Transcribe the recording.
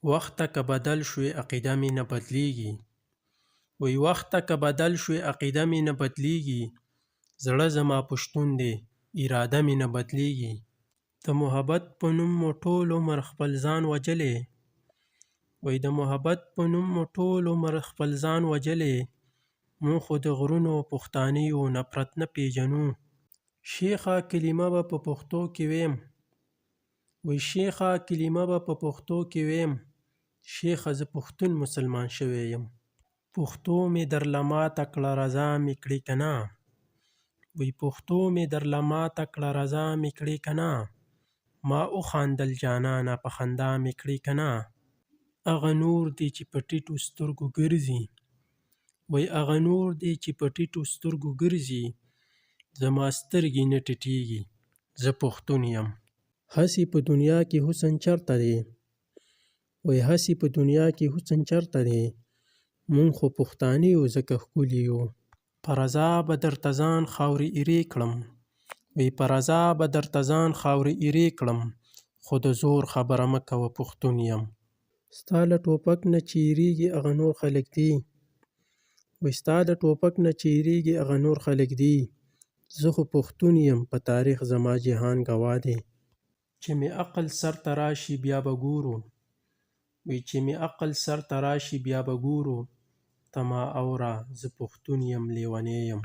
وخته که بدل شوې عقیده مې نه بدلیږي. وی وخته که بدل شوې عقیده مې نه بدلیږي. زړه زما پشتون دی اراده مې نه بدلیږي. د محبت په نوم مو ټول عمر خپل ځان وجلی. وی د محبت په نوم مو ټول عمر خپل ځان وجلی. مون خو د غرونو پښتانه یو نفرت نه پیژنو. شیخه کلمه به په پښتو کې ویم. وی شیخه کلمه به په پښتو کې ویم. شیخه زه پښتون مسلمان شوی یم. پښتو مې درله ماته کړه رضا مې کړې که نه. وی پښتو مې درله ماته کړه رضا مې کړې که نه. ما وخاندل جانانه په خندا مې کړې که نه. هغه نور دی چې په ټیټو سترګو ګرځي. وی هغه نور دی چې په ټیټو سترګو ګرځي. زما سترګې نه ټیټېږي زه پښتون یم. هسې په دنیا کې حسن چرته دی. وی هسې په دنیا کې حسن چرته دی. مونږ خو پښتانه یو ځکه ښکلي یو. په رضا به درته ځان خاورې ایرې کړم. وی په رضا به درته ځان خاورې ایرې کړم. خو د زور خبره مه کوه پښتون یم. ستا له ټوپک نه چې ایرېږي هغه نور خلک دي. وی ستا د ټوپک نه چې ایرېږي هغه نور خلک دي. زه خو پښتون یم په تاریخ زما جهان ګواه دی. چې مې عقل سر ته راشي بیا به ګورو. وی چې مې عقل سر ته راشي بیا به ګورو. ته ما اوره زه پښتون یم لیونی یم.